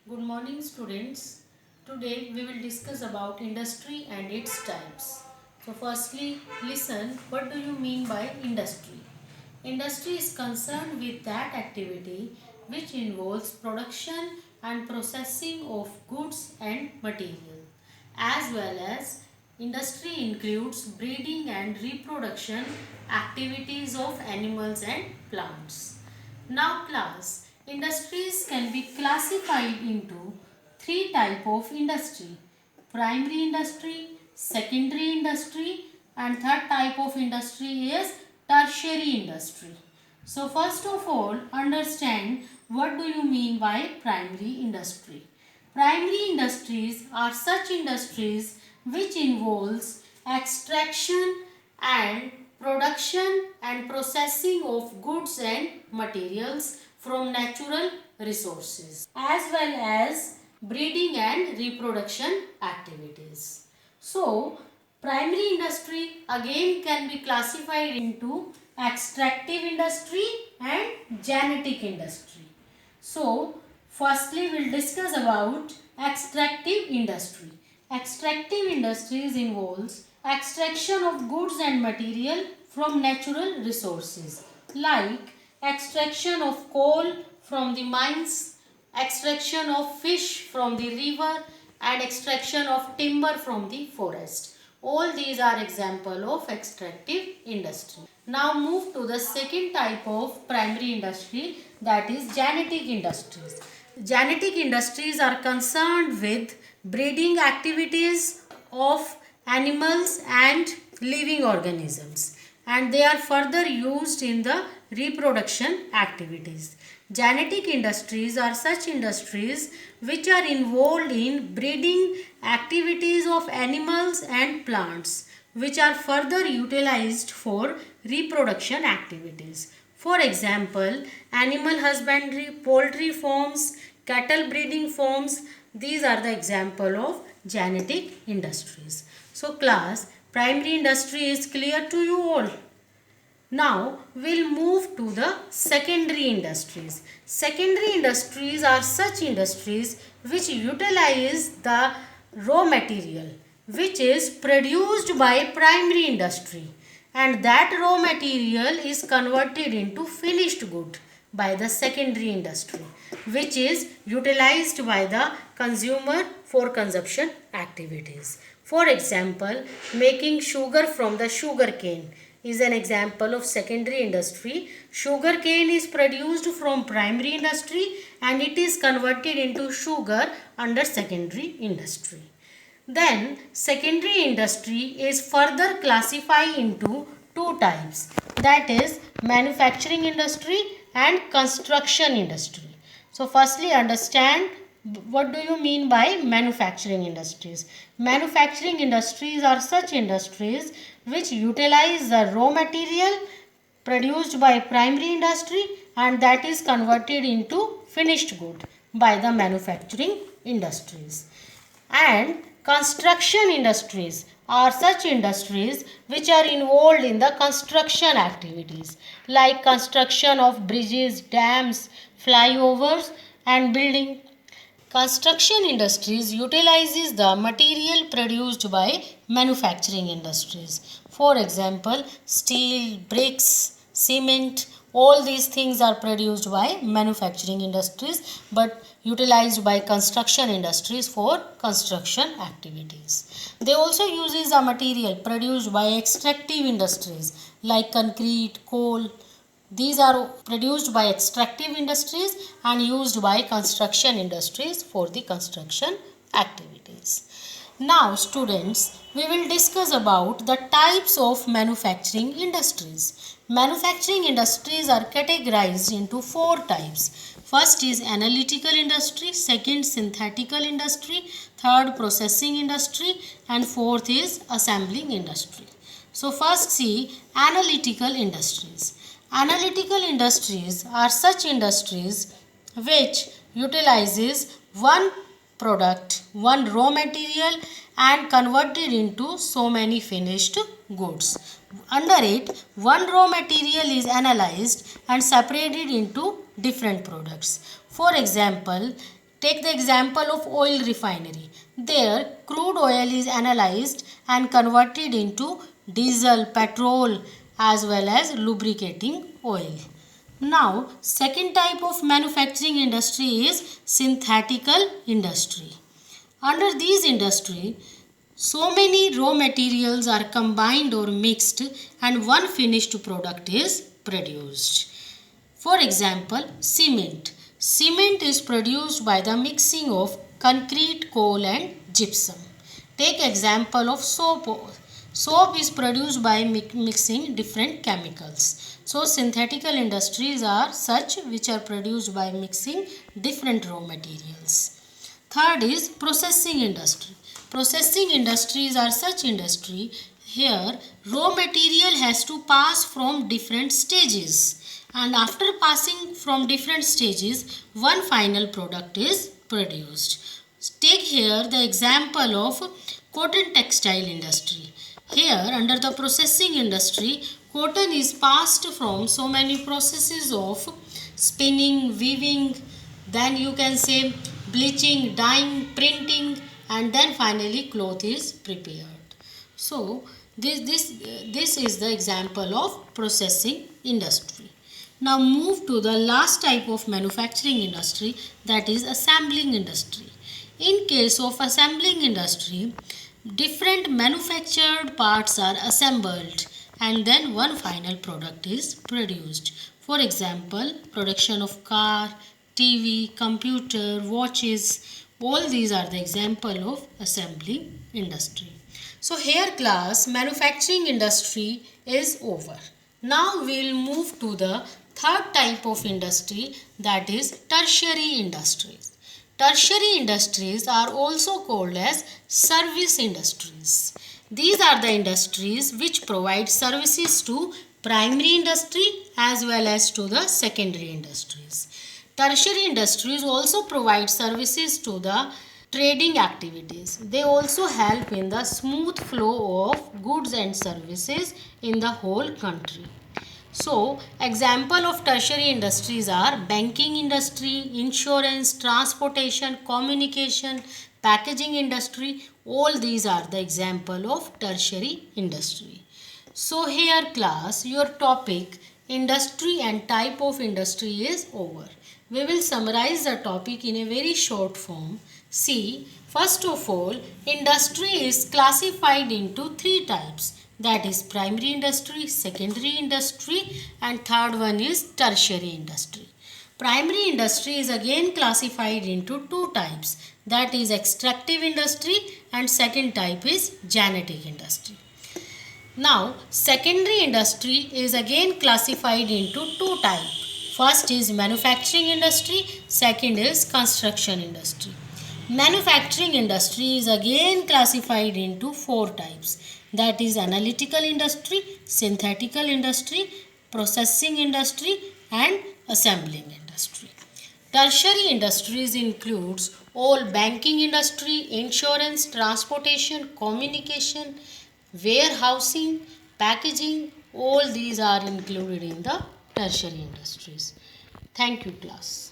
Good morning students. Today we will discuss about industry and its types. So firstly, listen, what do you mean by industry? Industry is concerned with that activity which involves production and processing of goods and material, as well as industry includes breeding and reproduction activities of animals and plants. Now class, industries can be classified into three type of industry: primary industry, secondary industry, and third type of industry is tertiary industry. So first of all, understand what do you mean by primary industry. Primary industries are such industries which involves extraction and production and processing of goods and materials from natural resources, as well as breeding and reproduction activities. So, primary industry again can be classified into extractive industry and genetic industry. So, firstly we'll discuss about extractive industry. Extractive industries involves extraction of goods and material from natural resources like extraction of coal from the mines, extraction of fish from the river, and extraction of timber from the forest. All these are example of extractive industry. Now move to the second type of primary industry, that is genetic industries. Genetic industries are concerned with breeding activities of animals and living organisms, and they are further used in the reproduction activities. Genetic industries are such industries which are involved in breeding activities of animals and plants, which are further utilized for reproduction activities. For example, animal husbandry, poultry farms, cattle breeding farms, these are the example of genetic industries. So class, primary industry is clear to you all. Now we'll move to the secondary industries. Secondary industries are such industries which utilize the raw material which is produced by primary industry, and that raw material is converted into finished good by the secondary industry, which is utilized by the consumer for consumption activities. For example, making sugar from the sugar cane is an example of secondary industry. Sugar cane is produced from primary industry and it is converted into sugar under secondary industry. Then secondary industry is further classified into two types, that is manufacturing industry and construction industry. So firstly understand what do you mean by manufacturing industries. Manufacturing industries are such industries which utilize the raw material produced by primary industry and that is converted into finished good by the manufacturing industries. And construction industries are such industries which are involved in the construction activities like construction of bridges, dams, flyovers and building. Construction industries utilizes the material produced by manufacturing industries. For example, steel, bricks, cement, all these things are produced by manufacturing industries but utilized by construction industries for construction activities. They also uses the material produced by extractive industries like concrete, coal. These are produced by extractive industries and used by construction industries for the construction activities. Now students, we will discuss about the types of manufacturing industries. Manufacturing industries are categorized into four types. First is analytical industry, second synthetical industry, third processing industry, and fourth is assembling industry. So first see analytical industries. Analytical industries are such industries which utilizes one product, one raw material and converted into so many finished goods. Under it, one raw material is analyzed and separated into different products. For example, Take the example of oil refinery. There, crude oil is analyzed and converted into diesel, petrol as well as lubricating oil. Now, second type of manufacturing industry is synthetical industry. Under these industry, so many raw materials are combined or mixed and one finished product is produced. For example, cement. Cement is produced by the mixing of concrete, coal and gypsum. Take example of soap. Soap is produced by mixing different chemicals. So synthetical industries are such which are produced by mixing different raw materials. Third is processing industry. Processing industries are such industry here raw material has to pass from different stages, and after passing from different stages one final product is produced. Take here the example of cotton textile industry. Here under the processing industry, cotton is passed from so many processes of spinning, weaving, then you can say bleaching, dyeing, printing, and then finally cloth is prepared. So this is the example of processing industry. Now move to the last type of manufacturing industry, that is assembling industry. In case of assembling industry, different manufactured parts are assembled and then one final product is produced. For example, production of car, TV, computer, watches, all these are the example of assembling industry. So here class, manufacturing industry is over. Now we will move to the third type of industry, that is tertiary industries. Tertiary industries are also called as service industries. These are the industries which provide services to primary industry as well as to the secondary industries. Tertiary industries also provide services to the trading activities. They also help in the smooth flow of goods and services in the whole country. So, example of tertiary industries are banking industry, insurance, transportation, communication, packaging industry. All these are the example of tertiary industry. So, here class, your topic industry and type of industry is over. We will summarize the topic in a very short form. See, first of all, industry is classified into three types, that is primary industry, secondary industry and third one is tertiary industry. Primary industry is again classified into two types, that is extractive industry and second type is genetic industry. Now secondary industry is again classified into two types. First is manufacturing industry, second is construction industry. Manufacturing industry is again classified into four types, that is analytical industry, synthetical industry, processing industry and assembling industry. Tertiary industries includes all banking industry, insurance, transportation, communication, warehousing, packaging, all these are included in the tertiary industries. Thank you class.